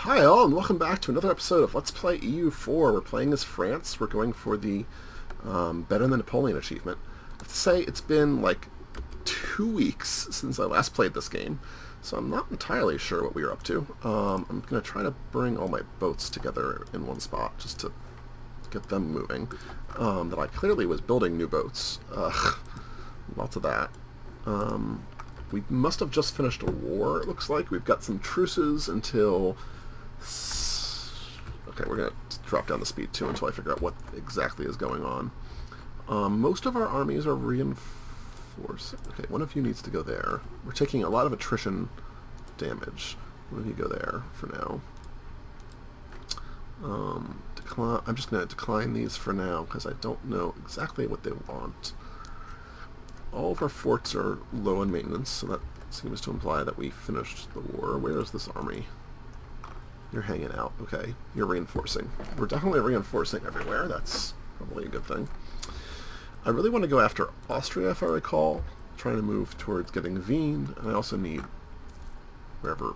Hi all, and welcome back to another episode of Let's Play EU4. We're playing as France. We're going for the Better Than Napoleon achievement. I have to say, it's been like 2 weeks since I last played this game, so I'm not entirely sure what we are up to. I'm going to try to bring all my boats together in one spot, just to get them moving. That I clearly was building new boats. Lots of that. We must have just finished a war, it looks like. We've got some truces until... Okay, we're going to drop down the speed too until I figure out what exactly is going on. Most of our armies are reinforced. Okay, one of you needs to go there. We're taking a lot of attrition damage. One of you go there for now. I'm just going to decline these for now because I don't know exactly what they want. All of our forts are low in maintenance, so that seems to imply that we finished the war. Where is this army? You're hanging out. Okay, you're reinforcing. We're definitely reinforcing everywhere. That's probably a good thing. I really want to go after Austria, if I recall. Trying to move towards getting Wien, and I also need wherever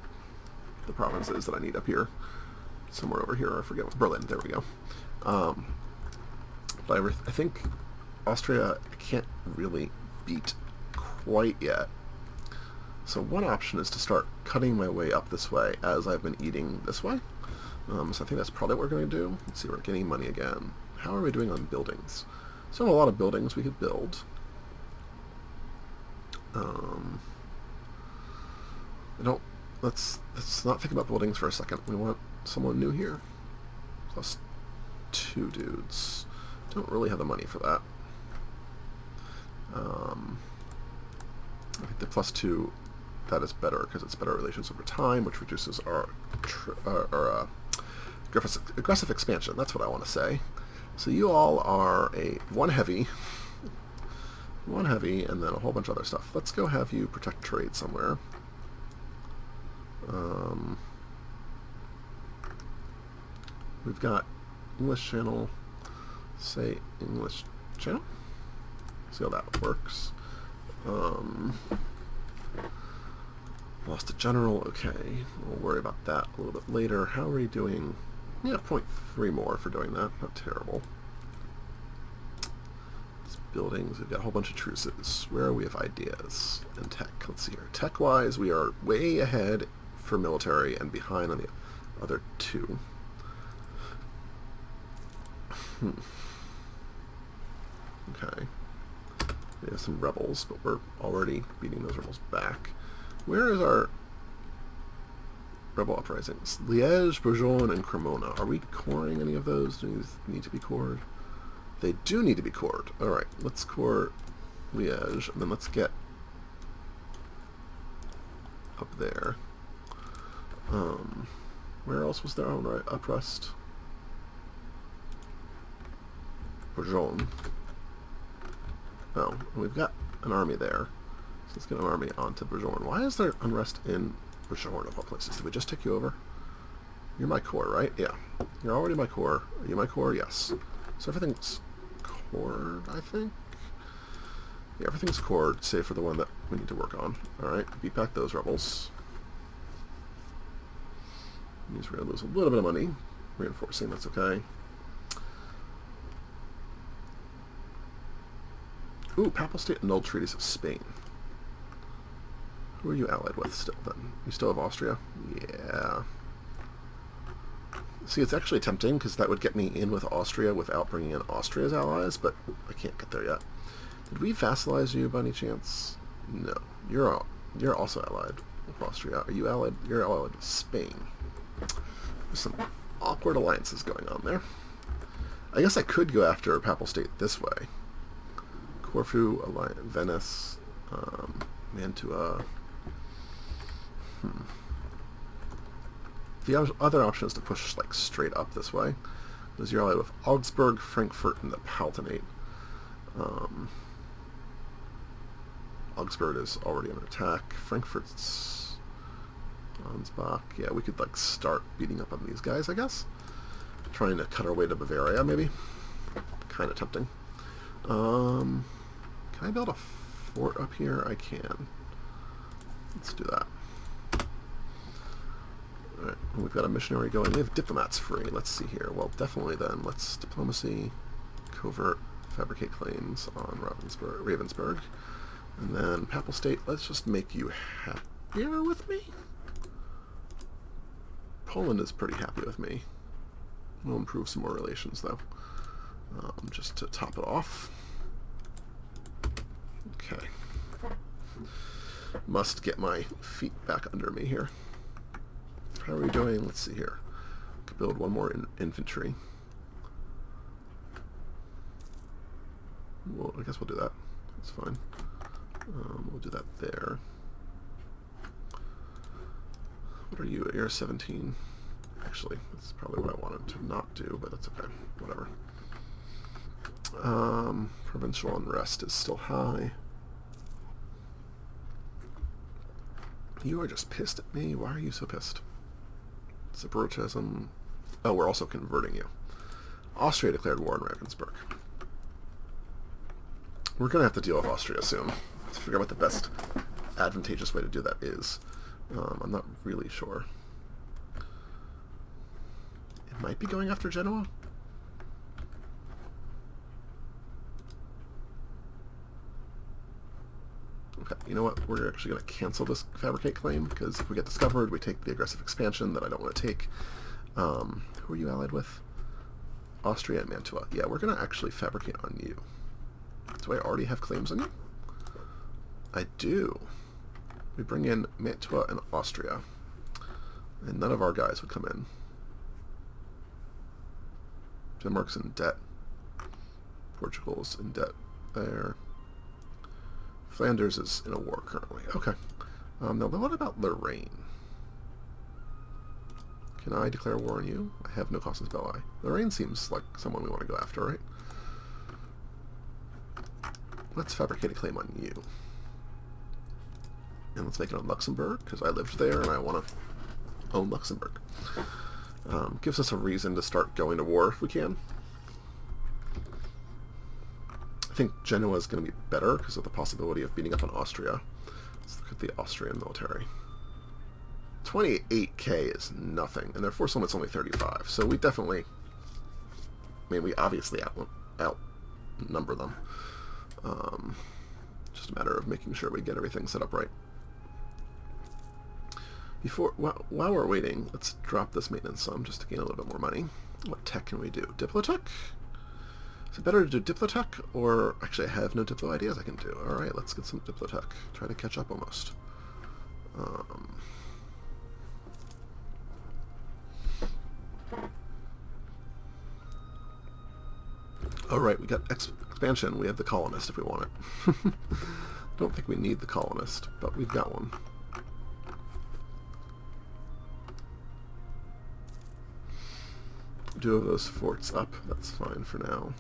the province is that I need up here. Somewhere over here, I forget what. Berlin, there we go. But I think Austria I can't really beat quite yet. So one option is to start cutting my way up this way as I've been eating this way. So I think that's probably what we're going to do. Let's see, we're getting money again. How are we doing on buildings? So a lot of buildings we could build. Let's not think about buildings for a second. We want someone new here. Plus 2 dudes. Don't really have the money for that. I think the plus 2, that is better because it's better relations over time, which reduces our aggressive expansion. That's what I want to say. So you all are one heavy, and then a whole bunch of other stuff. Let's go have you protect trade somewhere. We've got English Channel. Say English Channel. See how that works. Lost a general. Okay, we'll worry about that a little bit later. How are we doing? Yeah, 0.3 more for doing that. Not terrible. It's buildings. We've got a whole bunch of truces. Where are we with ideas and tech? Let's see here. Tech-wise, we are way ahead for military and behind on the other 2. Okay. We have some rebels, but we're already beating those rebels back. Where is our rebel uprisings? Liège, Bourgogne, and Cremona. Are we coring any of those? Do they need to be cored? They do need to be cored. Alright, let's core Liège, and then let's get up there. Where else was there? Oh, right, Uprest. Bourgogne. Oh, we've got an army there. So let's get an army onto Bourgogne. Why is there unrest in Bourgogne of all places? Did we just take you over? You're my core, right? Yeah. You're already my core. Are you my core? Yes. So everything's cored, I think? Yeah, everything's cored, save for the one that we need to work on. Alright, beat back those rebels. Means we're going to lose a little bit of money. Reinforcing, that's okay. Ooh, Papal State annulled treaties of Spain. Who are you allied with still, then? You still have Austria? Yeah. See, it's actually tempting, because that would get me in with Austria without bringing in Austria's allies, but I can't get there yet. Did we vassalize you by any chance? No. You're also allied with Austria. Are you allied? You're allied with Spain. There's some awkward alliances going on there. I guess I could go after Papal State this way. Corfu, Venice, Mantua. The other option is to push like straight up this way, because you're allied with Augsburg, Frankfurt, and the Palatinate. Augsburg is already under attack. Frankfurt's Ansbach. Yeah, we could like start beating up on these guys, I guess. Trying to cut our way to Bavaria, maybe. Kind of tempting. Can I build a fort up here? I can. Let's do that. Alright, we've got a missionary going. We have diplomats free. Let's see here. Well, definitely then. Let's diplomacy, covert, fabricate claims on Ravensburg. And then Papal State, let's just make you happier with me? Poland is pretty happy with me. We'll improve some more relations, though. Just to top it off. Okay. Must get my feet back under me here. How are we doing? Let's see here. Could build one more infantry. Well, I guess we'll do that. That's fine. We'll do that there. What are you? You're 17. Actually, that's probably what I wanted to not do, but that's okay. Whatever. Provincial unrest is still high. You are just pissed at me. Why are you so pissed? Separatism. Oh, we're also converting you. Austria declared war on Ravensburg. We're going to have to deal with Austria soon. Let's figure out what the best advantageous way to do that is. I'm not really sure. It might be going after Genoa. Okay, you know what? We're actually going to cancel this fabricate claim, because if we get discovered, we take the aggressive expansion that I don't want to take. Who are you allied with? Austria and Mantua. Yeah, we're going to actually fabricate on you. Do I already have claims on you? I do. We bring in Mantua and Austria, and none of our guys would come in. Denmark's in debt. Portugal's in debt there. Flanders is in a war currently. Okay. Now, what about Lorraine? Can I declare war on you? I have no casus belli. Lorraine seems like someone we want to go after, right? Let's fabricate a claim on you. And let's make it on Luxembourg, because I lived there and I want to own Luxembourg. Gives us a reason to start going to war if we can. I think Genoa is going to be better because of the possibility of beating up on Austria. Let's look at the Austrian military. 28k is nothing, and their force limit's only 35, so we definitely... I mean, we obviously outnumber them. Just a matter of making sure we get everything set up right. While we're waiting, let's drop this maintenance sum just to gain a little bit more money. What tech can we do? Diplotech? Is it better to do Diplotech, or... Actually, I have no Diplo ideas I can do. Alright, let's get some Diplotech. Try to catch up almost. Alright, we got expansion. We have the colonist if we want it. Don't think we need the colonist, but we've got one. Two of those forts up. That's fine for now.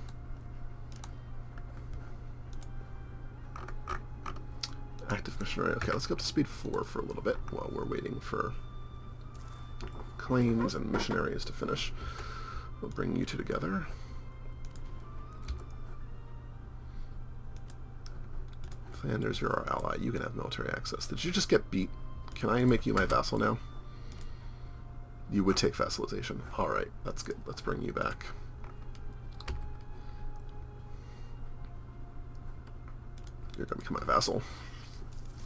Active missionary. Okay, let's go up to speed 4 for a little bit while we're waiting for claims and missionaries to finish. We'll bring you two together. Flanders, you're our ally. You can have military access. Did you just get beat? Can I make you my vassal now? You would take vassalization. Alright, that's good. Let's bring you back. You're going to become my vassal.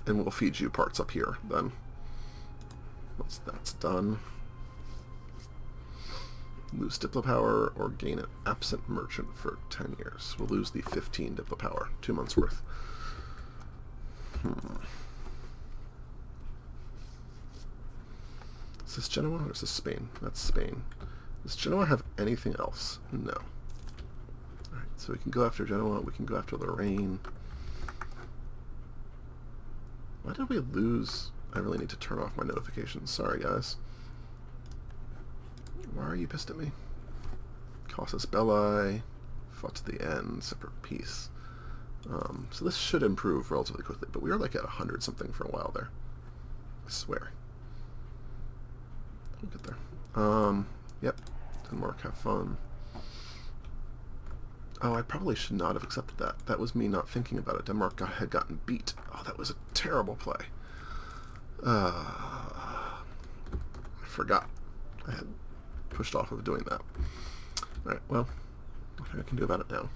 And we'll feed you parts up here, then. Once that's done. Lose Diplo power or gain an absent merchant for 10 years. We'll lose the 15 Diplo power. 2 months worth. Is this Genoa or is this Spain? That's Spain. Does Genoa have anything else? No. Alright, so we can go after Genoa, we can go after Lorraine. Why did we lose? I really need to turn off my notifications. Sorry, guys. Why are you pissed at me? Casus belli. Fought to the end. Separate peace. So this should improve relatively quickly, but we were like at 100 something for a while there. I swear. We'll get there. Yep. Denmark, have fun. Oh, I probably should not have accepted that. That was me not thinking about it. Denmark had gotten beat. Oh, that was a terrible play. I forgot. I had pushed off of doing that. Alright, well, nothing I can do about it now.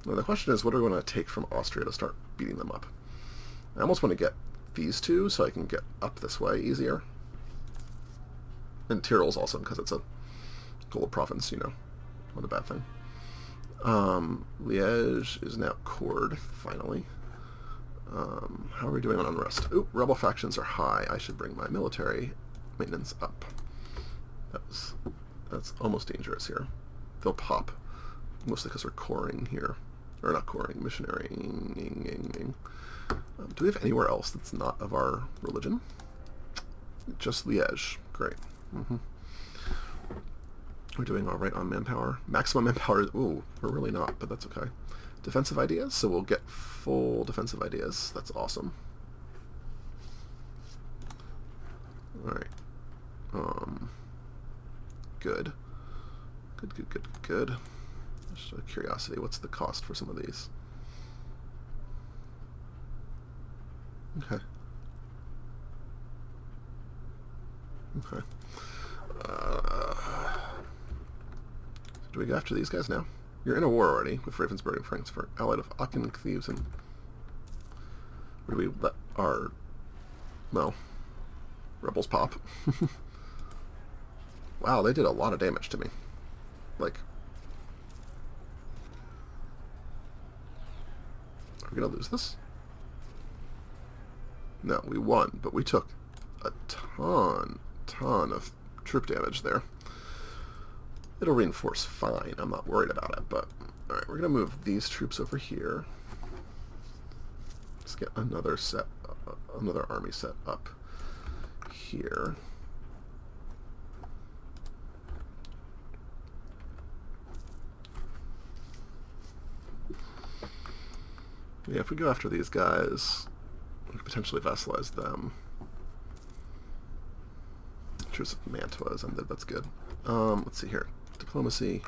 Now the question is, what do we want to take from Austria to start beating them up? I almost want to get these two so I can get up this way easier. And Tyrol's awesome because it's a gold province, you know. Not a bad thing. Liège is now cored, finally. How are we doing on unrest? Ooh, rebel factions are high. I should bring my military maintenance up. That's almost dangerous here. They'll pop, mostly because we're coring here. Or not coring, missionary. Do we have anywhere else that's not of our religion? Just Liège. Great. We're doing all right on manpower. Maximum manpower, ooh, we're really not, but that's okay. Defensive ideas, so we'll get full defensive ideas. That's awesome. Alright. Good. Good. Just out of curiosity, what's the cost for some of these? Okay. Do we go after these guys now? You're in a war already with Ravensburg and Frankfurt, allied of Aachen, Cleves, and... Where do we let our... well, rebels pop? Wow, they did a lot of damage to me. Like... Are we gonna lose this? No, we won, but we took a ton of troop damage there. It'll reinforce fine. I'm not worried about it, but... Alright, we're going to move these troops over here. Let's get another army set up here. Yeah, if we go after these guys, we could potentially vassalize them. Truce of Mantua is ended, that's good. Let's see here. Diplomacy.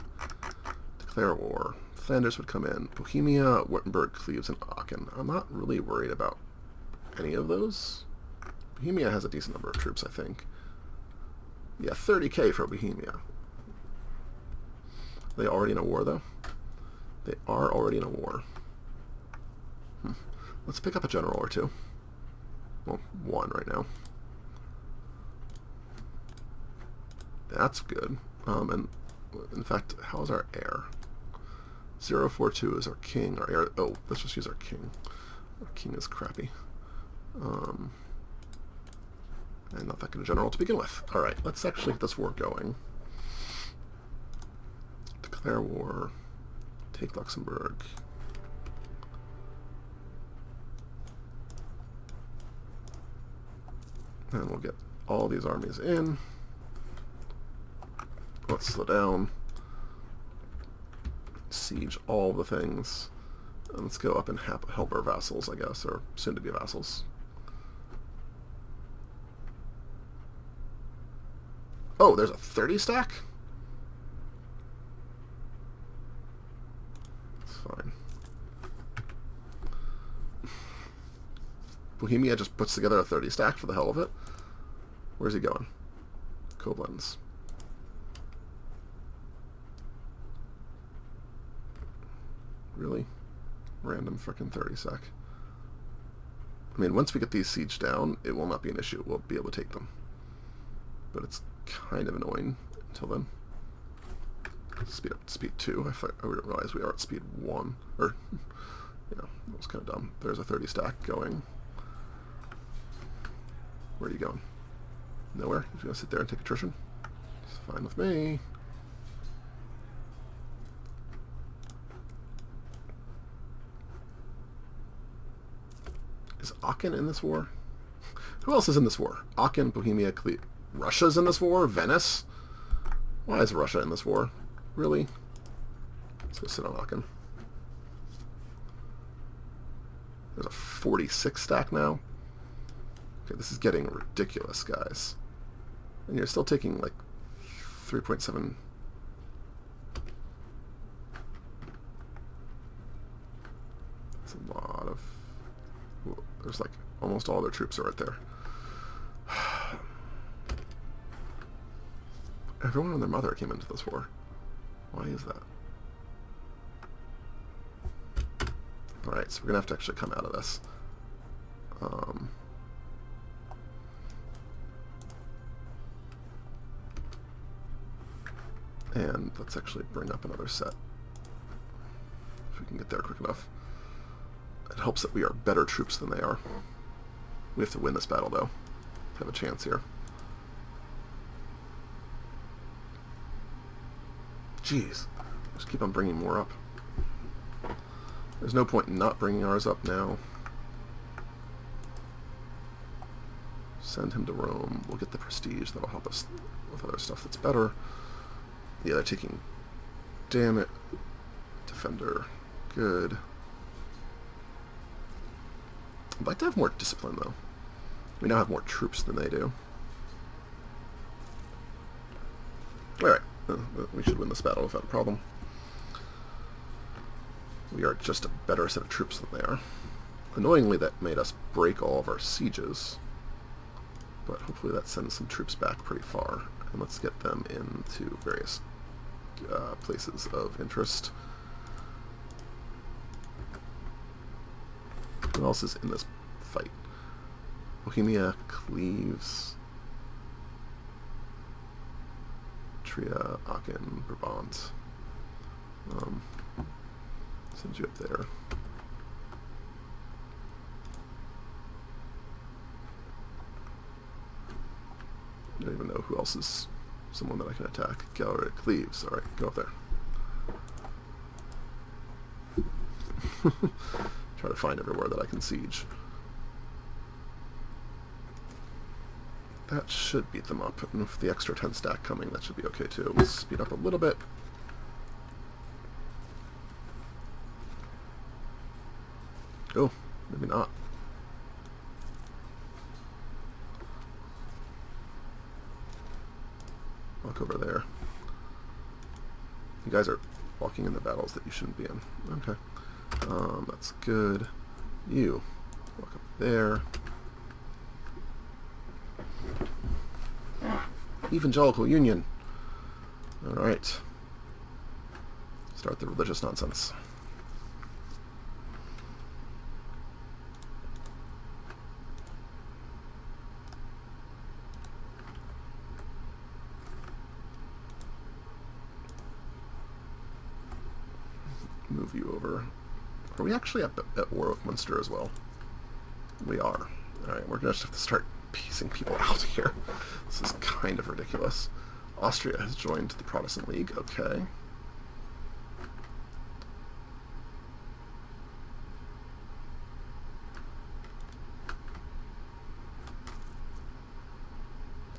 Declare war. Flanders would come in. Bohemia, Württemberg, Cleves, and Aachen. I'm not really worried about any of those. Bohemia has a decent number of troops, I think. Yeah, 30k for Bohemia. Are they already in a war, though? They are already in a war. Let's pick up a general or two. Well, one right now. That's good. And in fact, how's our heir? 042 is our king. Our heir. Oh, let's just use our king. Our king is crappy. And not that good a general to begin with. All right, let's actually get this war going. Declare war. Take Luxembourg. And we'll get all these armies in. Let's slow down. Siege all the things. And let's go up and help our vassals, I guess, or soon-to-be vassals. Oh, there's a 30 stack? It's fine. Bohemia just puts together a 30 stack for the hell of it. Where's he going? Koblenz. Really? Random frickin' 30 stack. I mean, once we get these siege down, it will not be an issue. We'll be able to take them. But it's kind of annoying until then. Speed up to speed 2. I didn't realize we are at speed 1. Or, you know, that was kind of dumb. There's a 30 stack going. Where are you going? Nowhere? You're going to sit there and take attrition? It's fine with me. Is Aachen in this war? Who else is in this war? Aachen, Bohemia, Russia's in this war? Venice? Why is Russia in this war? Really? Let's go sit on Aachen. There's a 46 stack now. Okay, this is getting ridiculous, guys. And you're still taking, like, 3.7... That's a lot of... There's, like, almost all their troops are right there. Everyone and their mother came into this war. Why is that? Alright, so we're going to have to actually come out of this. And let's actually bring up another set. If we can get there quick enough. It helps that we are better troops than they are. We have to win this battle, though, to have a chance here. Jeez. Just keep on bringing more up. There's no point in not bringing ours up now. Send him to Rome. We'll get the prestige. That'll help us with other stuff that's better. Yeah, they're taking... Damn it. Defender. Good. I'd like to have more discipline, though. We now have more troops than they do. Alright. We should win this battle without a problem. We are just a better set of troops than they are. Annoyingly, that made us break all of our sieges. But hopefully that sends some troops back pretty far. And let's get them into various places of interest. Who else is in this fight? Bohemia, Cleves, Tria, Aachen, Brabant. Send you up there. I don't even know who else is someone that I can attack. Gallery, Cleves. Alright, go up there. Try to find everywhere that I can siege. That should beat them up. And with the extra 10 stack coming, that should be okay too. We'll speed up a little bit. Oh, maybe not. Walk over there. You guys are walking in the battles that you shouldn't be in. Okay. That's good. You walk up there. Evangelical Union. Alright. Start the religious nonsense. Move you over. Are we actually at war with Munster as well? We are. Alright, we're going to have to start piecing people out here. This is kind of ridiculous. Austria has joined the Protestant League. Okay.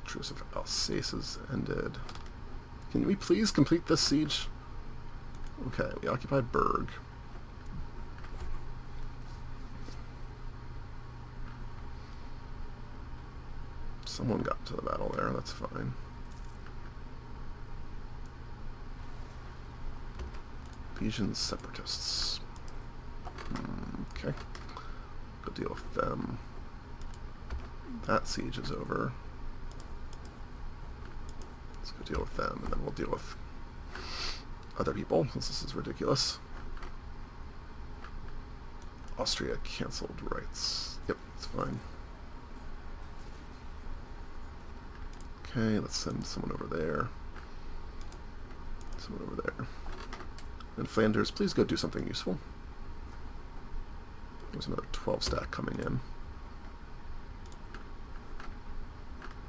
Truce of Alsace has ended. Can we please complete this siege? Okay, we occupied Berg. Someone got into the battle there, that's fine. Legion Separatists. Okay. Go deal with them. That siege is over. Let's go deal with them, and then we'll deal with other people, since this is ridiculous. Austria cancelled rights. Yep, that's fine. Okay, let's send someone over there. Someone over there. And Flanders, please go do something useful. There's another 12 stack coming in.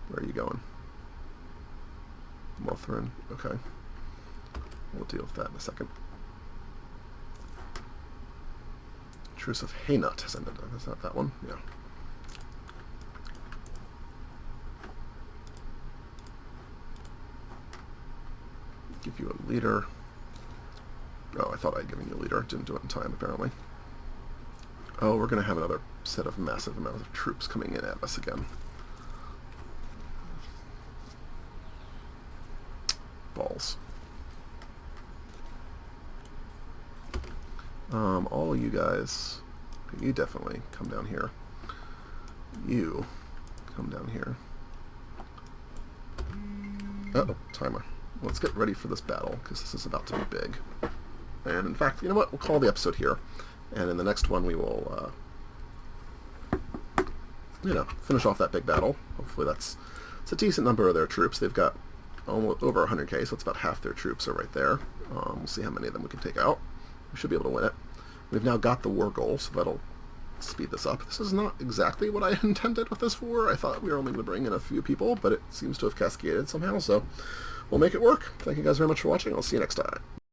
Where are you going? Lutheran, okay. We'll deal with that in a second. Truce of Hainaut has ended. Is that that one? Yeah. Give you a leader. Oh, I thought I'd given you a leader. Didn't do it in time, apparently. Oh, we're going to have another set of massive amounts of troops coming in at us again. Balls. All you guys, you definitely come down here. You come down here. Uh-oh, timer. Let's get ready for this battle, because this is about to be big. And in fact, you know what? We'll call the episode here. And in the next one, we will, finish off that big battle. Hopefully it's a decent number of their troops. They've got almost over 100k, so it's about half their troops are right there. We'll see how many of them we can take out. We should be able to win it. We've now got the war goal, so that'll speed this up. This is not exactly what I intended with this war. I thought we were only going to bring in a few people, but it seems to have cascaded somehow, so we'll make it work. Thank you guys very much for watching. I'll see you next time.